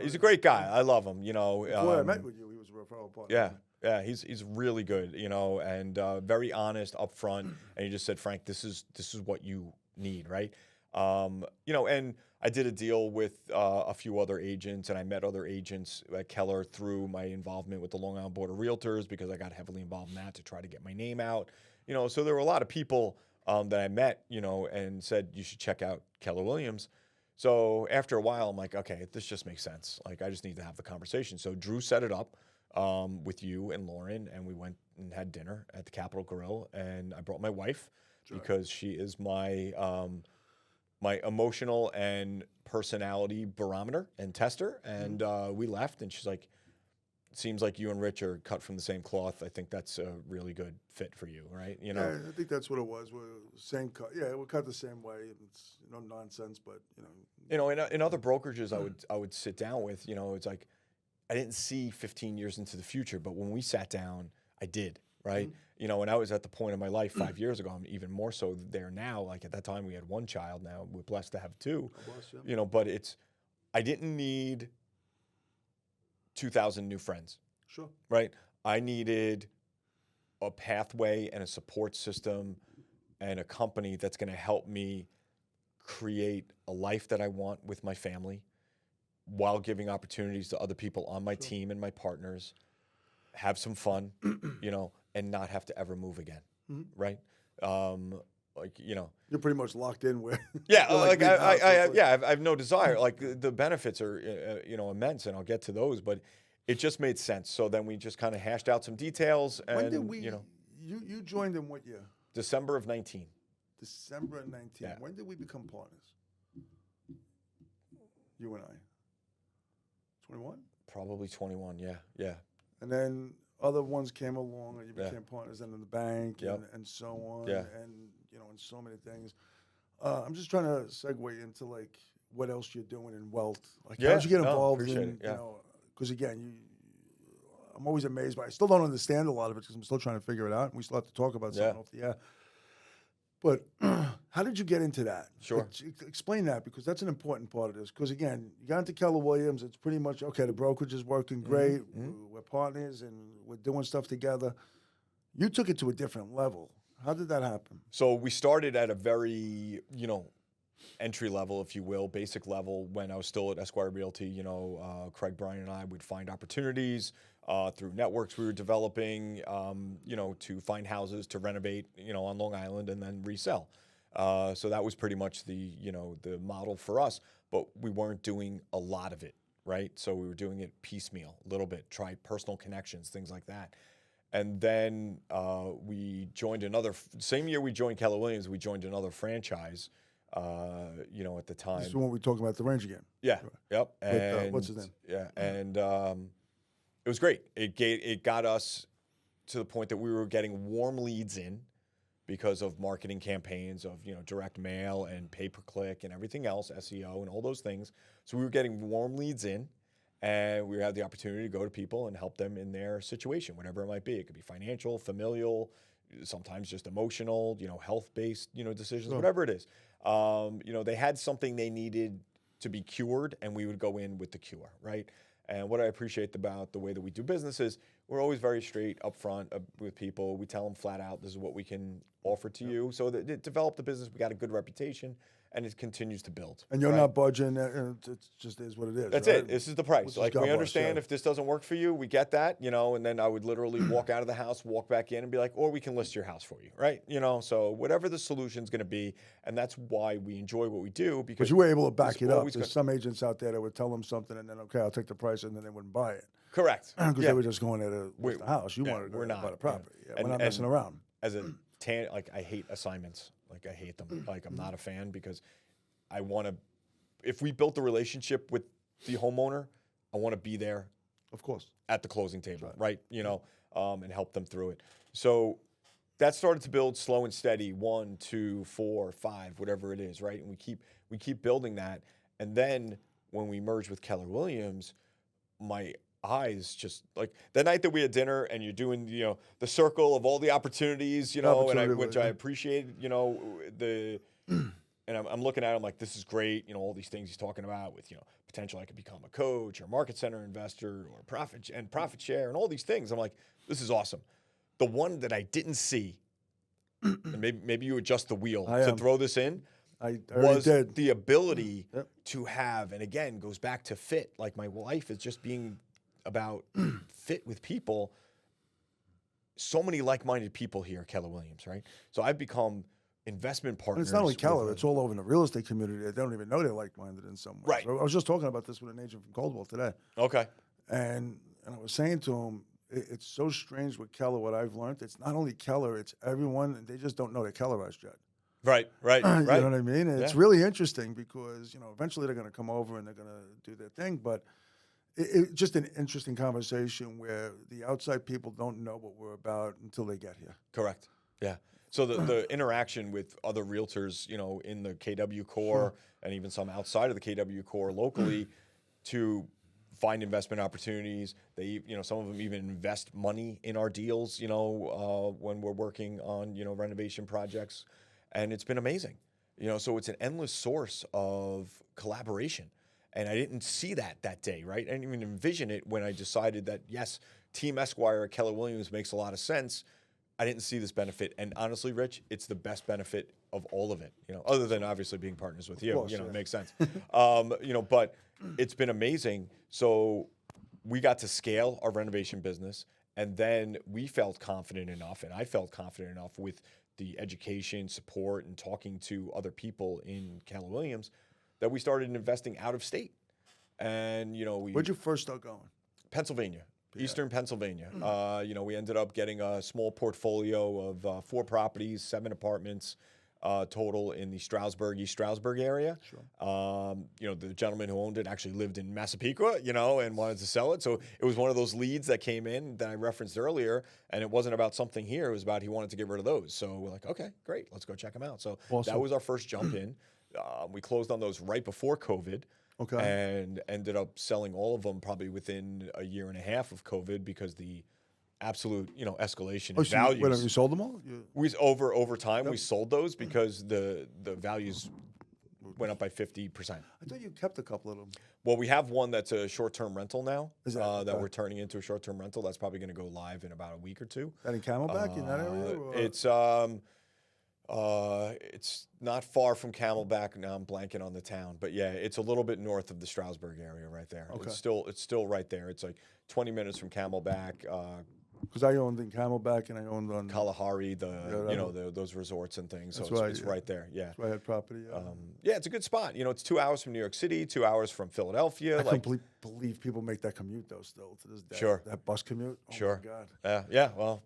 He's a great guy. I love him. Before I met with you, he was a referral partner. Yeah, he's really good, and very honest, upfront. And he just said, "Frank, this is what you need, right?" And I did a deal with a few other agents, and I met other agents at Keller through my involvement with the Long Island Board of Realtors, because I got heavily involved in that to try to get my name out. So there were a lot of people that I met, and said, "You should check out Keller Williams." So after a while, I'm like, okay, this just makes sense. Like, I just need to have the conversation. So Drew set it up with you and Lauren, and we went and had dinner at the Capitol Grill, and I brought my wife because she is my my emotional and personality barometer and tester. And we left, and she's like, "Seems like you and Rich are cut from the same cloth. I think that's a really good fit for you, right?" Yeah, I think that's what it was. We're same cut. Yeah, we're cut the same way. It's no nonsense, but in other brokerages, I would sit down with. It's like I didn't see 15 years into the future, but when we sat down, I did. Right. And I was at the point in my life 5 years ago. I'm even more so there now. Like, at that time, we had one child. Now we're blessed to have two. But I didn't need 2,000 new friends. Sure. Right. I needed a pathway and a support system and a company that's going to help me create a life that I want with my family, while giving opportunities to other people on my team and my partners, have some fun, and not have to ever move again. Right. You're pretty much locked in with. Yeah. I have no desire. Like, the benefits are, immense, and I'll get to those, but it just made sense. So then we just kind of hashed out some details. And, when did we, you joined in what year? December of 19. December of 19. Yeah. When did we become partners? You and I. 21? Probably 21. Yeah. And then other ones came along, and you became partners in the bank, and so on, and and so many things. I'm just trying to segue into like what else you're doing in wealth. Like, how did you get involved in? Because again, I'm always amazed by. I still don't understand a lot of it because I'm still trying to figure it out, and we still have to talk about something off the air. But how did you get into that? Sure. Explain that, because that's an important part of this. Because again, you got into Keller Williams, it's pretty much, okay, the brokerage is working great, we're partners, and we're doing stuff together. You took it to a different level. How did that happen? So we started at a very, entry level, if you will, basic level, when I was still at Esquire Realty. Craig Bryan and I would find opportunities through networks we were developing, to find houses to renovate, on Long Island and then resell. So that was pretty much the model for us, but we weren't doing a lot of it, right? So we were doing it piecemeal, a little bit, try personal connections, things like that. And then we joined same year we joined Keller Williams, we joined another franchise, at the time. This is when we talking about the range again. Yeah, yep. And what's his name? Yeah, and it was great. It got us to the point that we were getting warm leads in because of marketing campaigns of, direct mail and pay-per-click and everything else, SEO and all those things. So we were getting warm leads in, and we had the opportunity to go to people and help them in their situation, whatever it might be. It could be financial, familial, sometimes just emotional, health-based, decisions, whatever it is. They had something they needed to be cured, and we would go in with the cure, right? And what I appreciate about the way that we do business is we're always very straight up front with people. We tell them flat out, this is what we can offer to you. So that it developed the business. We got a good reputation, and it continues to build. And you're not budging. It just is what it is. That's right? it. This is the price. Like, we understand if this doesn't work for you, we get that, and then I would literally walk out of the house, walk back in and be like, or we can list your house for you, right? So whatever the solution's going to be, and that's why we enjoy what we do. Because But you were able to back it up. There's some agents out there that would tell them something and then, okay, I'll take the price, and then they wouldn't buy it. Correct. Because they were just going there to list the house. You wanted to go buy the property. Yeah, we're not messing around. As I hate assignments. Like, I hate them. Like, I'm not a fan, because I want to, if we built a relationship with the homeowner, I want to be there, of course, at the closing table, right? And help them through it. So that started to build slow and steady, 1, 2, 4, 5, whatever it is, right? And we keep building that. And then when we merged with Keller Williams, my eyes just, like, the night that we had dinner and you're doing, the circle of all the opportunities, which I appreciated, and I'm looking at him like, this is great, all these things he's talking about with, potential I could become a coach or market center investor or profit share and all these things. I'm like, this is awesome. The one that I didn't see, and maybe you adjust the wheel to throw this in, was the ability to have, and again, goes back to fit. Like, my life is just being about fit with people. So many like-minded people here at Keller Williams, right? So I've become investment partners. And it's not only Keller; it's all over in the real estate community. They don't even know they're like-minded in some way. Right. So I was just talking about this with an agent from Coldwell today. Okay. And I was saying to him, it's so strange with Keller. What I've learned, it's not only Keller; it's everyone. And they just don't know they're Kellerized yet. Right. You know what I mean? And it's really interesting because eventually they're going to come over and they're going to do their thing, but. It's just an interesting conversation where the outside people don't know what we're about until they get here. Correct. Yeah. So the interaction with other realtors, in the KW core and even some outside of the KW core locally to find investment opportunities. They, some of them even invest money in our deals, when we're working on, renovation projects. And it's been amazing. So it's an endless source of collaboration. And I didn't see that day, right? I didn't even envision it when I decided that, yes, Team Esquire at Keller Williams makes a lot of sense. I didn't see this benefit. And honestly, Rich, it's the best benefit of all of it, other than obviously being partners with you. Course, it makes sense. But it's been amazing. So we got to scale our renovation business. And then we felt confident enough, and I felt confident enough with the education, support, and talking to other people in Keller Williams that we started investing out of state. And, Where'd you first start going? Pennsylvania, Eastern Pennsylvania. We ended up getting a small portfolio of 4 properties, 7 apartments total in the East Stroudsburg area. Sure. The gentleman who owned it actually lived in Massapequa, and wanted to sell it. So it was one of those leads that came in that I referenced earlier, and it wasn't about something here. It was about he wanted to get rid of those. So we're like, okay, great, let's go check them out. So that was our first jump in. We closed on those right before COVID, and ended up selling all of them probably within a year and a half of COVID because the absolute escalation in values. Wait, you sold them all? We over time we sold those because the values went up by 50%. I thought you kept a couple of them. Well, we have one that's a short-term rental now that we're turning into a short-term rental. That's probably going to go live in about a week or 2. That in Camelback in that area? Or? It's not far from Camelback. Now I'm blanking on the town, but yeah, it's a little bit north of the Stroudsburg area right there. Okay. It's still right there. It's like 20 minutes from Camelback. Because I owned in Camelback and I owned on Kalahari, those resorts and things. So it's right there. Yeah. That's where I had property. Yeah, it's a good spot. It's 2 hours from New York City, 2 hours from Philadelphia. I can't believe people make that commute though. Still to this day. Sure. That bus commute. Oh sure. My God. Yeah. Well,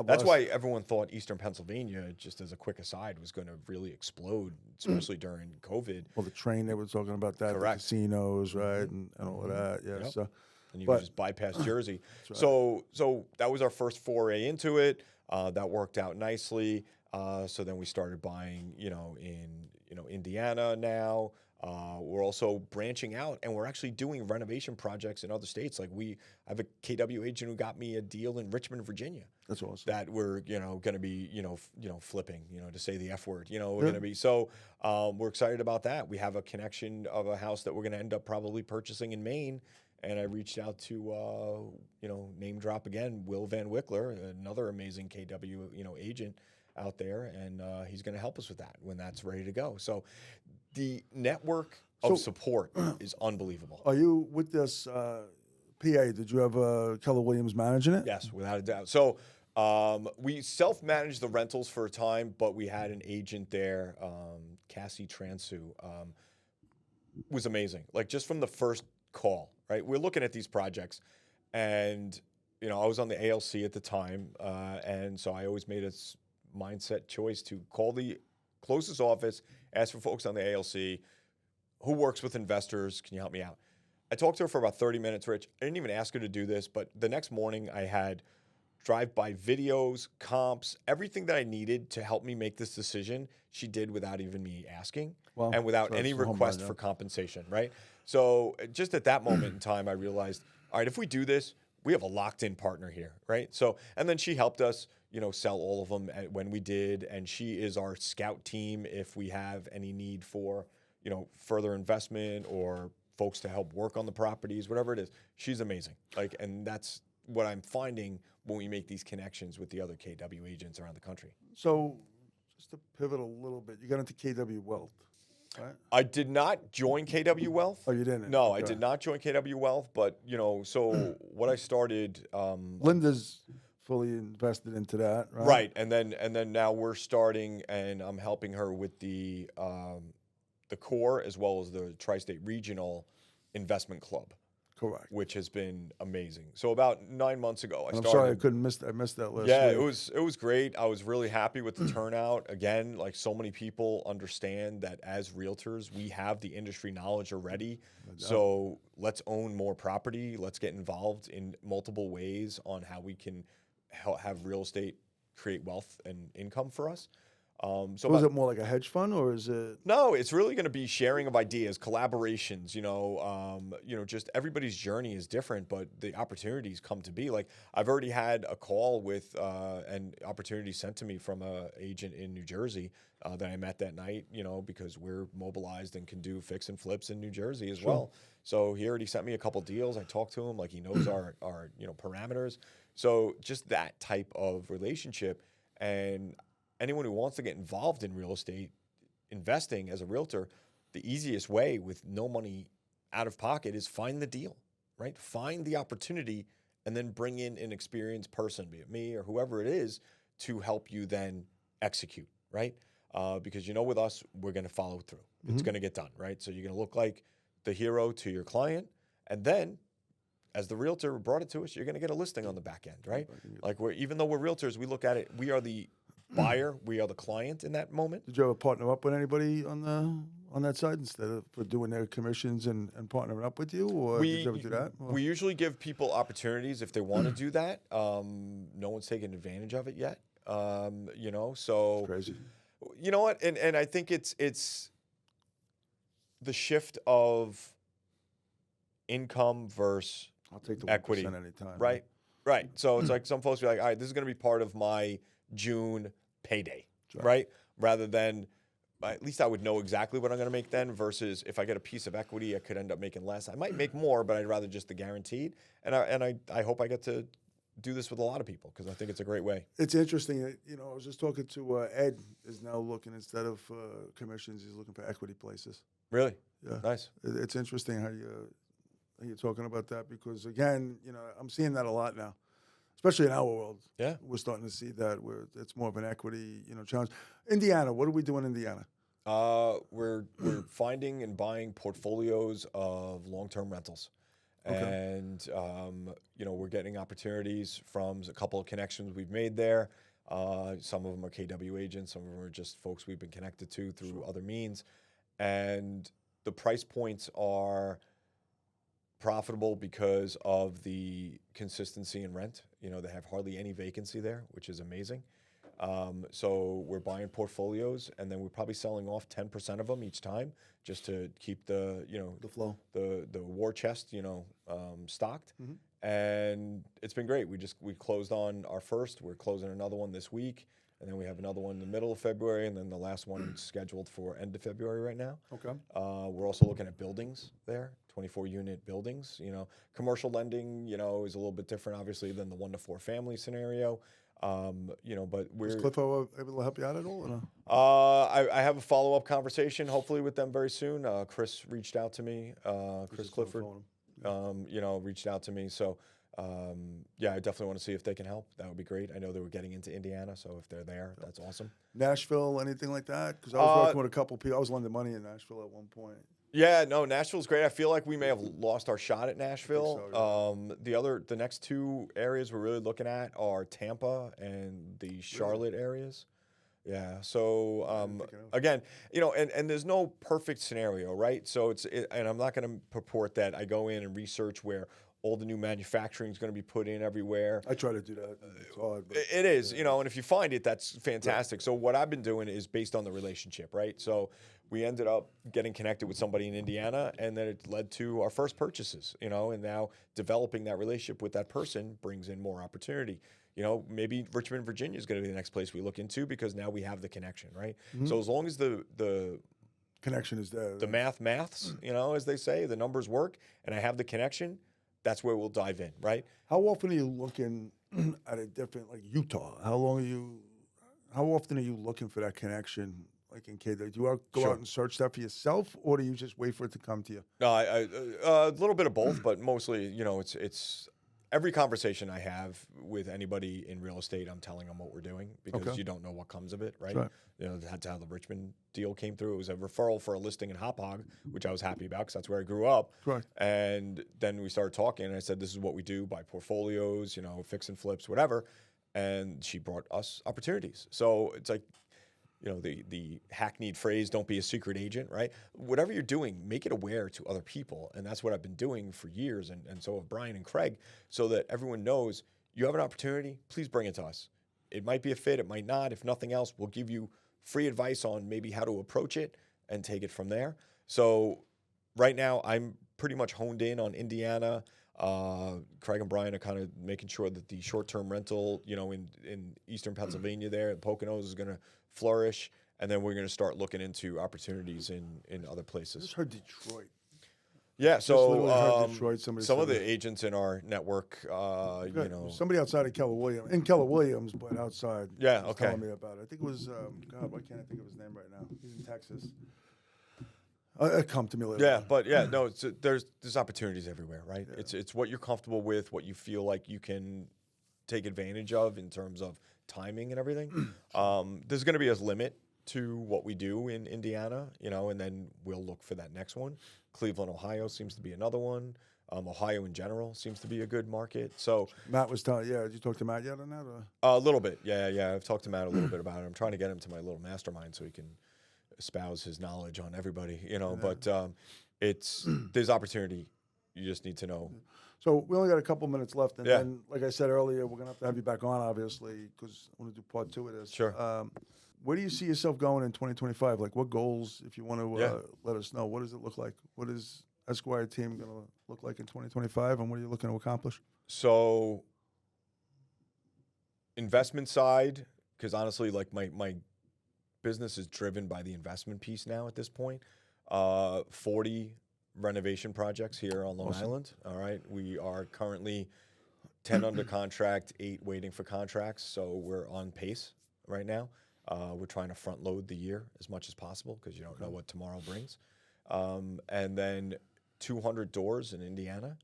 that's why everyone thought Eastern Pennsylvania, just as a quick aside, was going to really explode, especially during COVID. Well, the train they were talking about that. Correct. The casinos, right, and all of that. Yeah. Yep. So. And you can just bypass Jersey. Right. So that was our first foray into it. That worked out nicely. So then we started buying, in Indiana now. We're also branching out, and we're actually doing renovation projects in other states. Like I have a KW agent who got me a deal in Richmond, Virginia. That's awesome. That we're going to be flipping, to say the F word. We're going to be we're excited about that. We have a connection of a house that we're going to end up probably purchasing in Maine. and I reached out to, name drop again, Will Van Wickler, another amazing KW, agent out there, and he's going to help us with that when that's ready to go. So the network of support is unbelievable. Are you with this PA? Did you have Keller Williams managing it? Yes, without a doubt. So we self-managed the rentals for a time, but we had an agent there, Cassie Transu, was amazing. Like just from the first call, right? We're looking at these projects, and I was on the ALC at the time, and so I always made a mindset choice to call the closest office, ask for folks on the ALC, who works with investors, can you help me out? I talked to her for about 30 minutes, Rich. I didn't even ask her to do this, but the next morning I had drive-by videos, comps, everything that I needed to help me make this decision, she did without even me asking, and without any request for compensation, right? So just at that moment in time, I realized, all right, if we do this, we have a locked-in partner here, right? So, and then she helped us, sell all of them when we did, and she is our scout team if we have any need for, further investment or folks to help work on the properties, whatever it is. She's amazing. And that's what I'm finding when we make these connections with the other KW agents around the country. So just to pivot a little bit, you got into KW Wealth, right? I did not join KW Wealth. Oh, you didn't? No, Okay. I did not join KW Wealth, but, so what I started... Linda's fully invested into that, right? Right, and then now we're starting, and I'm helping her with the core as well as the Tri-State Regional Investment Club. Correct. Which has been amazing. So about 9 months ago, I started. I'm sorry I missed that last Yeah, week. it was great. I was really happy with the turnout. Again, like so many people understand that as realtors, we have the industry knowledge already. So let's own more property. Let's get involved in multiple ways on how we can have real estate create wealth and income for us. So is it more like a hedge fund, or is it? No, it's really going to be sharing of ideas, collaborations. Just everybody's journey is different, but the opportunities come to be. Like I've already had a call with and opportunities sent to me from an agent in New Jersey that I met that night. Because we're mobilized and can do fix and flips in New Jersey as well. So he already sent me a couple deals. I talked to him like he knows our parameters. So just that type of relationship. And anyone who wants to get involved in real estate investing as a realtor, the easiest way with no money out of pocket is find the deal, right? Find the opportunity and then bring in an experienced person, be it me or whoever it is, to help you then execute, right? Because with us, we're going to follow through. It's going to get done, right? So you're going to look like the hero to your client, and then as the realtor who brought it to us, you're going to get a listing on the back end, right? Like even though we're realtors, we look at it, we are the buyer, we are the client in that moment. Did you ever partner up with anybody on that side instead of for doing their commissions and partnering up with you, or did you ever do that? We usually give people opportunities if they want to do that. No one's taken advantage of it yet. So crazy. You know what? And I think it's the shift of income versus I'll take the 1% equity anytime. Right. So it's like some folks be like, all right, this is going to be part of my June payday, right? Rather than, at least I would know exactly what I'm going to make then, versus if I get a piece of equity, I could end up making less. I might make more, but I'd rather just the guaranteed. And I hope I get to do this with a lot of people because I think it's a great way. It's interesting. I was just talking to Ed is now looking, instead of commissions, he's looking for equity places. Really? Yeah. Nice. It's interesting how you're talking about that because, again, I'm seeing that a lot now. Especially in our world, we're starting to see that where it's more of an equity, challenge. Indiana, what do we do in Indiana? We're finding and buying portfolios of long-term rentals, and we're getting opportunities from a couple of connections we've made there. Some of them are KW agents, some of them are just folks we've been connected to through other means, and the price points are profitable because of the consistency in rent. They have hardly any vacancy there, which is amazing. So we're buying portfolios, and then we're probably selling off 10% of them each time, just to keep the the flow, the war chest, stocked. And it's been great. We closed on our first. We're closing another one this week, and then we have another one in the middle of February, and then the last one scheduled for end of February right now. Okay. We're also looking at buildings there, 24 unit buildings. You know, commercial lending, you know, is a little bit different, obviously, than the 1 to 4 family scenario. You know, but Was we're. Cliffo able to help you out at all? Or no? I have a follow-up conversation, hopefully, with them very soon. Chris reached out to me. Chris Just on the Clifford, phone. you know, reached out to me. So, yeah, I definitely want to see if they can help. That would be great. I know they were getting into Indiana, so if they're there, that's awesome. Nashville, anything like that? Because I was working with a couple people. I was lending money in Nashville at one point. Yeah, no, Nashville's great. I feel like we may have lost our shot at Nashville. So, The next two areas we're really looking at are Tampa and the Charlotte areas. Yeah. So again, you know, and there's no perfect scenario, right? So and I'm not going to purport that I go in and research where all the new manufacturing is going to be put in everywhere. I try to do that. It's hard. But, It is, you know, and if you find it, that's fantastic. So what I've been doing is based on the relationship, right? So we ended up getting connected with somebody in Indiana, and then it led to our first purchases, you know, and now developing that relationship with that person brings in more opportunity. You know, maybe Richmond, Virginia is going to be the next place we look into because now we have the connection, right? So as long as the connection is there. the maths, you know, as they say, the numbers work, and I have the connection, that's where we'll dive in, right? How often are you looking at a different, like Utah? How often are you looking for that connection? Like in case, do you go Sure. out and search that for yourself, or do you just wait for it to come to you? No, a little bit of both, but mostly, you know, it's every conversation I have with anybody in real estate, I'm telling them what we're doing because you don't know what comes of it, right? Right. You know, that's how the Richmond deal came through. It was a referral for a listing in Hop Hog, which I was happy about because that's where I grew up. Correct. And then we started talking, and I said, "This is what we do: buy portfolios, you know, fix and flips, whatever." And she brought us opportunities. So it's like, you know, the hackneyed phrase, don't be a secret agent, right? Whatever you're doing, make it aware to other people. And that's what I've been doing for years. And so have Brian and Craig, so that everyone knows you have an opportunity, please bring it to us. It might be a fit, it might not. If nothing else, we'll give you free advice on maybe how to approach it and take it from there. So right now, I'm pretty much honed in on Indiana. Craig and Brian are kind of making sure that the short-term rental, you know, in eastern Pennsylvania there, the Poconos is going to flourish, and then we're going to start looking into opportunities in other I places. just heard Detroit. Yeah, literally heard so Detroit, somebody some said of the that. agents in our network, you Good. know, Somebody outside of Keller Williams, in Keller Williams, but outside. Yeah, was okay. Telling me about it. I think it was God. Why can't I think of his name right now? He's in Texas. Come to me later. yeah, but yeah, no, there's opportunities everywhere, right? Yeah. It's what you're comfortable with, what you feel like you can take advantage of in terms of timing and everything. There's going to be a limit to what we do in Indiana, you know, and then we'll look for that next one. Cleveland, Ohio seems to be another one. Ohio in general seems to be a good market. So Matt was telling. Yeah, did you talk to Matt yet on that? Or? a little bit, yeah. I've talked to Matt a little bit about it. I'm trying to get him to my little mastermind so he can espouse his knowledge on everybody, you know. Yeah. But there's opportunity. You just need to know. So we only got a couple minutes left, and Yeah. then, like I said earlier, we're gonna have to have you back on, obviously, because I want to do part 2 of this. Sure. Where do you see yourself going in 2025? Like, what goals, if you want to Yeah. let us know, what does it look like? What is Esquire team going to look like in 2025, and what are you looking to accomplish? So investment side, because honestly, like my business is driven by the investment piece now at this point. 40 renovation projects here on Long Island. All right. We are currently 10 under contract, 8 waiting for contracts. So we're on pace right now. We're trying to front load the year as much as possible because you don't know what tomorrow brings. And then 200 doors in Indiana.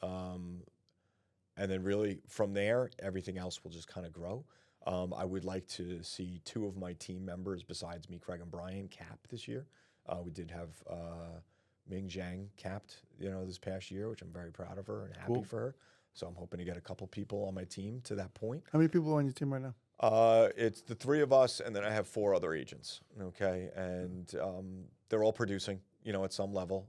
And then really from there, everything else will just kind of grow. I would like to see 2 of my team members besides me, Craig and Brian, cap this year. We did have Ming Zhang capped, you know, this past year, which I'm very proud of her and happy for her. So I'm hoping to get a couple people on my team to that point. How many people are on your team right now? It's the 3 of us, and then I have 4 other agents. Okay, and they're all producing, you know, at some level.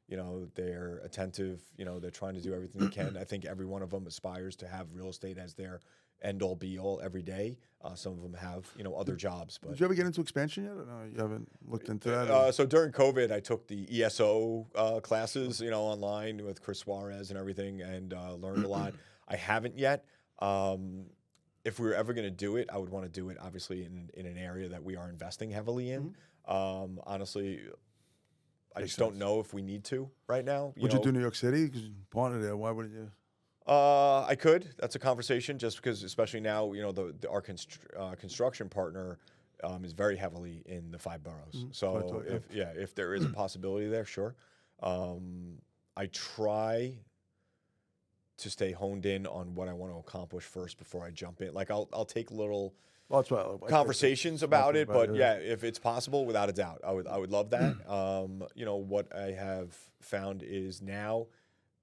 You know, they're attentive. You know, they're trying to do everything they can. I think every one of them aspires to have real estate as their end-all, be-all every day. Some of them have, you know, other jobs. But Did you ever get into expansion yet? Or no, you haven't looked into that? so during COVID, I took the ESO classes, you know, online with Chris Suarez and everything, and learned a lot. I haven't yet. If we were ever going to do it, I would want to do it, obviously, in an area that we are investing heavily in. Honestly, I just don't know if we need to right now. Would you do New York City? Because you're partner there. Why wouldn't you? I could. That's a conversation. Just because, especially now, our construction partner is very heavily in the 5 boroughs. So if there is a possibility there, sure. I try to stay honed in on what I want to accomplish first before I jump in. Like I'll take little conversations about it, but if it's possible, without a doubt, I would love that. What I have found is now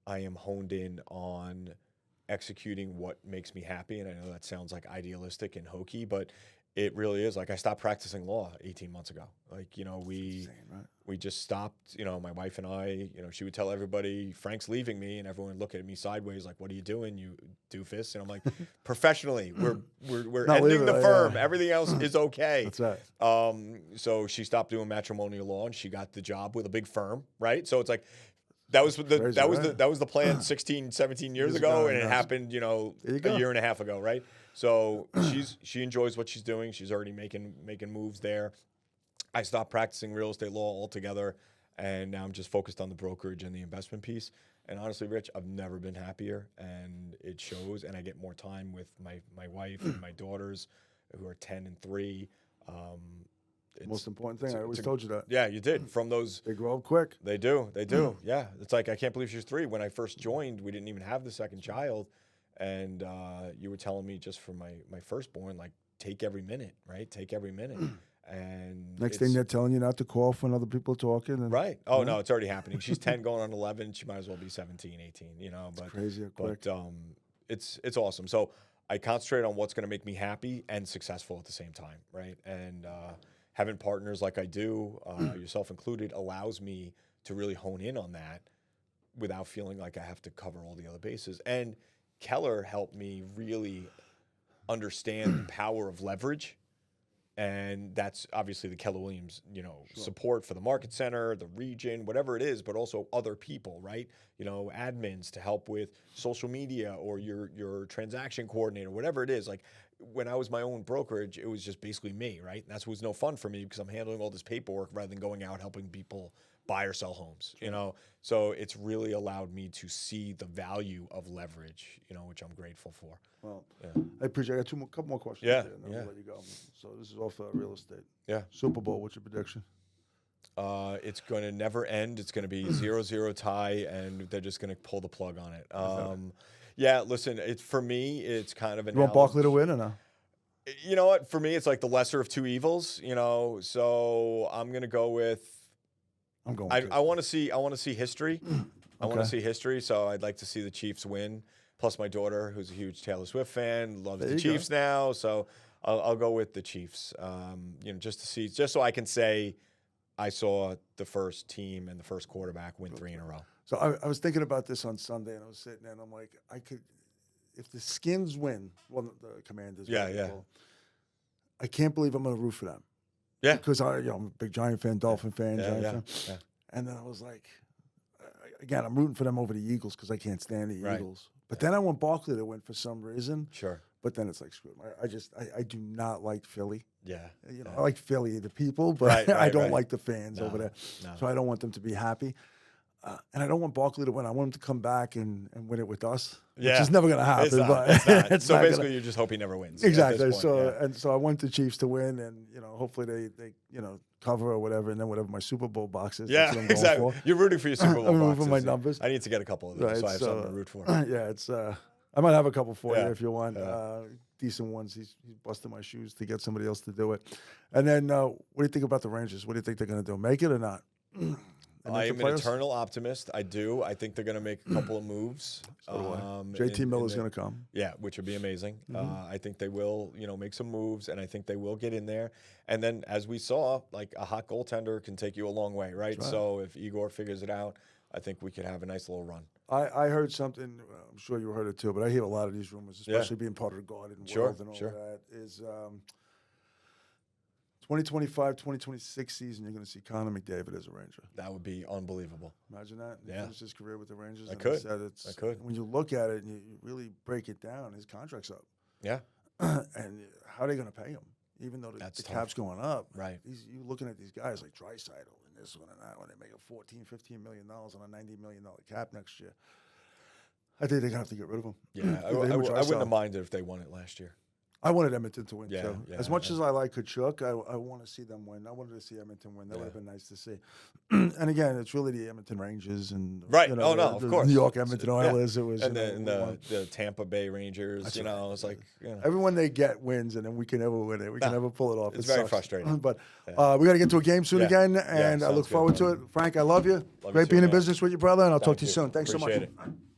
I am honed in on executing what makes me happy, and I know that sounds like idealistic and hokey, but it really is. Like I stopped practicing law 18 months ago. Like, we just stopped, my wife and I, she would tell everybody, Frank's leaving me, and everyone would look at me sideways like, what are you doing, you doofus? And I'm like, professionally, we're ending the firm. Everything else is okay. That's right. So she stopped doing matrimonial law and she got the job with a big firm, right? So it's like, that was the plan 16, 17 years ago, and it happened, a year and a half ago, right? So she enjoys what she's doing. She's already making moves there. I stopped practicing real estate law altogether, and now I'm just focused on the brokerage and the investment piece. And honestly, Rich, I've never been happier, and it shows. And I get more time with my wife and my daughters, who are 10 and 3. Most important thing. I always told you that. Yeah, you did. From those, they grow up quick. They do. Yeah, it's like I can't believe she's 3. When I first joined, we didn't even have the second child, and you were telling me just for my firstborn, like take every minute, right? Take every minute. And next thing they're telling you not to cough when other people are talking. And, right. Oh no, it's already happening. She's 10, going on 11. She might as well be 17, 18. But it's crazy quick. But it's awesome. So I concentrate on what's going to make me happy and successful at the same time, right? And having partners like I do, yourself included, allows me to really hone in on that without feeling like I have to cover all the other bases. And Keller helped me really understand the power of leverage. And that's obviously the Keller Williams, support for the market center, the region, whatever it is, but also other people, right? Admins to help with social media, or your transaction coordinator, whatever it is. Like when I was my own brokerage, it was just basically me, right? And that was no fun for me because I'm handling all this paperwork rather than going out helping people buy or sell homes, So it's really allowed me to see the value of leverage, which I'm grateful for. Well, I appreciate it. I got a couple more questions. Yeah, and then we'll let you go. So this is off real estate. Yeah. Super Bowl, what's your prediction? It's going to never end. It's going to be 0-0 tie, and they're just going to pull the plug on it. Yeah, listen, for me, it's kind of an. You want Barkley to win or no? You know what? For me, it's like the lesser of two evils. So I'm going to go with. I'm going. I want to see history. I want to see history. So I'd like to see the Chiefs win. Plus, my daughter, who's a huge Taylor Swift fan, loves the Chiefs now. So I'll go with the Chiefs. Just so I can say I saw the first team and the first quarterback win 3 in a row. So I was thinking about this on Sunday, and I was sitting there, and I'm like, if the Skins win, well, the Commanders. Yeah. I can't believe I'm going to root for them. Yeah. Because I'm a big Giant fan, Dolphin fan, Giant fan. Yeah. And then I was like, again, I'm rooting for them over the Eagles because I can't stand the Right. Eagles. But then I want Barkley to win for some reason. Sure. But then it's like, screw it. I do not like Philly. Yeah. I like Philly, the people, but I don't like the fans over there. No. So I don't want them to be happy. And I don't want Barkley to win. I want him to come back and win it with us, which is never going to happen. It's not. But It's not. it's So not basically, you just hope he never wins. Exactly. At this point, So I want the Chiefs to win, and hopefully they cover or whatever, and then whatever my Super Bowl box is. Yeah, that's what I'm going exactly. for. You're rooting for your Super Bowl I'm rooting boxes. for my numbers. I need to get a couple of those, so I have something to root for. Yeah, it's. I might have a couple for you if you want. Yeah. Decent ones. He's busting my shoes to get somebody else to do it. And then, what do you think about the Rangers? What do you think they're going to do? Make it or not? I am an eternal optimist. I do. I think they're going to make a couple of moves. JT Miller's going to come. Yeah, which would be amazing. I think they will, make some moves, and I think they will get in there. And then, as we saw, like a hot goaltender can take you a long way, right? So if Igor figures it out, I think we could have a nice little run. I heard something, I'm sure you heard it too, but I hear a lot of these rumors, especially being part of the Garden world and all that, is 2025, 2026 season, you're going to see Connor McDavid as a Ranger. That would be unbelievable. Imagine that. He finished his career with the Rangers. I could. When you look at it and you really break it down, his contract's up. Yeah. And how are they going to pay him? Even though the cap's going up. Right. You're looking at these guys like Draisaitl this one and that one. They make a $14-15 million on a $90 million cap next year. I think they're gonna have to get rid of him. Yeah, I wouldn't have minded if they won it last year. I wanted Edmonton to win Yeah, too. yeah, As much yeah. as I like Kachuk, I want to see them win. I wanted to see Edmonton win. That would have been nice to see. And again, it's really the Edmonton Rangers and Right. You know, Oh, no, the of course. New York Edmonton Oilers. It was And you know, then the Tampa Bay Rangers. That's You know, right. it's like everyone they get wins, and then we can never win it. We can never pull it off. it's It very sucks. frustrating. But we got to get to a game soon Yeah. again, Yeah, and I sounds look good, forward to man. it. Frank, I love you. Love you Great too, being in man. business with you, brother, and I'll talk Thank to you you. soon. Thanks so much. Appreciate it.